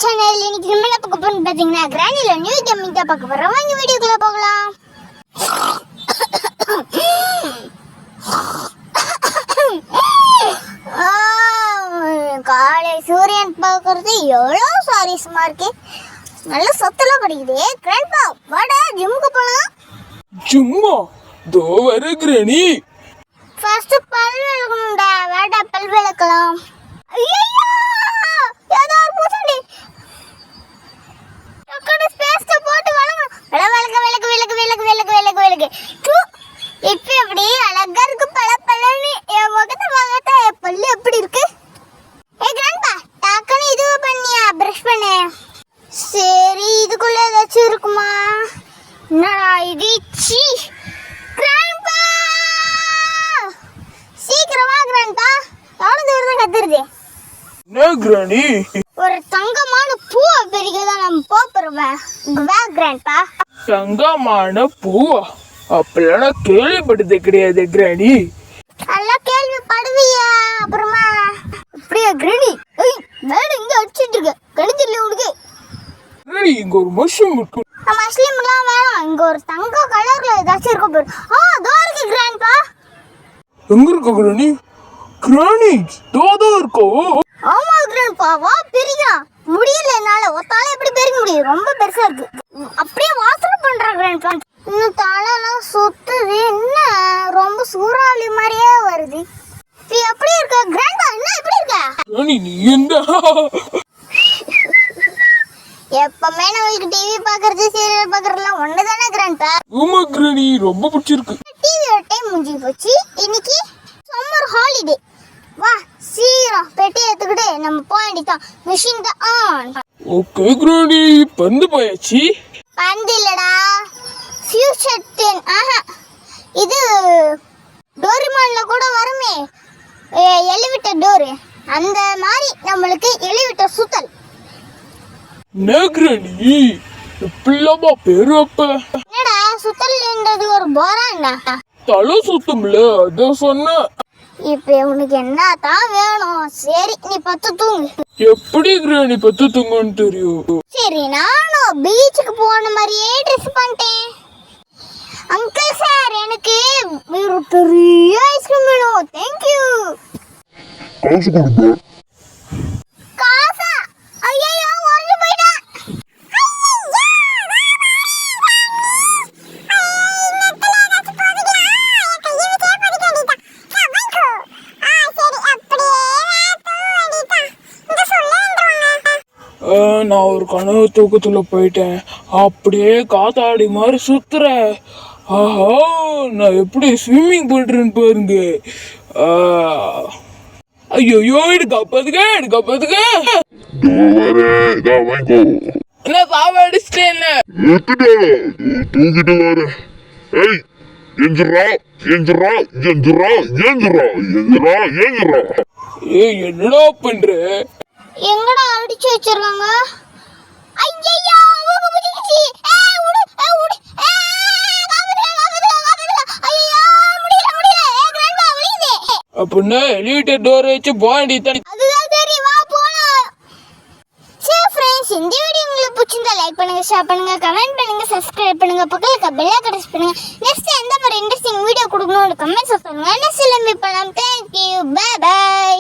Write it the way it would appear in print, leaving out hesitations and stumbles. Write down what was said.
Channel இன்னைக்கு நம்ம என்ன பார்க்க போறோம்னு பாத்தீங்கன்னா கிரானில நியூ கேமிங் தான் பார்க்க போறோம். வாங்க வீடியோக்குள்ள போகலாம். காலை சூரியன் பார்க்கறது எவ்வளோ சாரிஸ்மா இருக்கு. நல்ல சத்தெல்லாம் கிடைக்குது. கிராண்ட்பா வாடா ஜிம்முக்கு போலாம். ஜிம்மா தோ வர கிரானி. ஃபர்ஸ்ட் பல் விளக்கணும்டா. வாடா பல் விளக்கலாம். ஐயோ ஏதோ ஒரு பூசண்டி டக்கட ஸ்பேஸ்ல போட்டு வளங்க. விளக்கு இப்போ எப்படி அழகா இருக்கு பளபளன்னு. என் முகத்தை வாங்கட்ட பல்லு எப்படி இருக்கு? ஏ கிராண்ட்பா டக்கன இது பண்ணியா பிரஷ் பண்ணு. சரி இதுக்குள்ள ஏதாச்சும் இருக்குமா? என்னடா இது? சீ கிராண்ட்பா சீக்கிரம் வா கிராண்ட்பா. எவ்வளவு தூரம் தான் கத்துருது? என்ன கிரானி? ஒரு தங்கமான பூவை பெருக்கதான் நம்ம போறோம். வா கிராண்ட்பா. தங்கமான பூவா? அப்பெல்லாம் நான் கேள்விப்பட்டது கிடையாது கிரானி. நல்லா கேள்விப்படுவியா? அப்புறமா அப்படியே கிரானி மேல இங்க அடிச்சிட்டு இருக்க கணிதல உனக்கு. கிரானி இங்க ஒரு மஷ்ரூம் இருக்கு. மஷ்ரூம்லாம் வேணாம். இங்க ஒரு தங்க கலர்ல ஏதாச்சும் இருக்க போகுது. அதோ இருக்கு கிராண்ட்பா. எங்க இருக்க கிரானி? கிரானி தோதோ இருக்கோ? ஆமா கிராண்ட்பா வா பெரியா. முடியல என்னால. ஒத்தால எப்படி பெருக்க முடியும்? ரொம்ப பெருசா இருக்கு. அப்படியே வாசனை பண்ற கிராண்ட்பா. இன்னும் தலைலாம் சுத்துது. என்ன ரொம்ப சூறாவளி மாதிரியே வருது. நீ எப்படி இருக்க கிராண்ட்பா? என்ன எப்படி இருக்க? கிரானி நீ எந்த? எப்பவுமே நம்மளுக்கு டிவி பாக்குறது சீரியல் பாக்குறதுலாம் ஒண்ணுதானே கிராண்ட்பா. ஆமா கிரானி ரொம்ப பிடிச்சிருக்கு. டிவியோட டைம் முடிஞ்சு போச்சு. இன்னைக்கு சம்மர் ஹாலிடே. வா சீக்கிரம் பெட்டி எடுத்துக்கிட்டு நம்ம போக வேண்டியதான். மிஷின் தான் ஆன். ஓகே கிரானி பந்து போயாச்சு. பந்து இல்லடா ஃபியூச்சர் 10. ஆஹா இது டோரிமான்ல கூட வருமே எலிவேட்டர் டோரு. அந்த மாதிரி நம்மளுக்கு எலிவேட்டர் சுத்தல். என்ன கிரானி எப்படிலாமா பேரு? அப்ப என்னடா சுத்தல்ன்றது ஒரு போராண்டா. தலை சுத்தம்ல அதான் சொன்ன. இப்ப உனக்கு என்ன தான் வேணும்? சரி நீ பத்து தூங்கு. எப்படி கிரானி பத்து தூங்கன்னு தெரியும்? சரி நானும் பீச்சுக்கு போன மாதிரியே ட்ரெஸ் பண்ணிட்டேன். அங்கிள் சார் எனக்கு ஒரு பெரிய ஐஸ்கிரீம் வேணும். தேங்க்யூ. காசு கொடுப்ப. காசா? ஐயோ ஒன்று போயிட்டேன். நான் ஒரு கனவு தூக்கத்துல போயிட்டேன். அப்படியே காத்தாடி மாதிரி சுத்துறேன். ஆஹா நான் எப்படி ஸ்விம்மிங் பண்றேன்னு பாருங்க. ஐயோ எடுக்காப்பதுங்க. என்ன சாவ அடிச்சிட்டேன். தூக்கிட்டு வர. ஏய் எஞ்சுரா. ஏய் என்னடா பண்ற? எங்கடா அடிச்சு வச்சிருக்காங்க? ஐயையோ ஊக்கு புடிச்சிச்சு. உடு ஐயோ முடியல. கிராண்ட்பா வலிக்குது. அப்படின்னா எலிவேட்டர் டோர் வச்சு போண்டி தனி. அதுதான் சரி வா போலாம். சரி ஃப்ரெண்ட்ஸ் இந்த வீடியோ உங்களுக்கு பிடிச்சிருந்தா லைக் பண்ணுங்க, ஷேர் பண்ணுங்க, கமெண்ட் பண்ணுங்க, சப்ஸ்கிரைப் பண்ணுங்க, பக்கத்துல பெல் ஐகானை பிரஸ் பண்ணுங்க. நெக்ஸ்ட் எந்த மாதிரி இன்ட்ரெஸ்டிங் வீடியோ கொடுக்கணும்னு கமெண்ட்ஸ் சொல்லுங்க. நெக்ஸ்ட் மீட் பண்ணலாம். Thank you. Bye bye.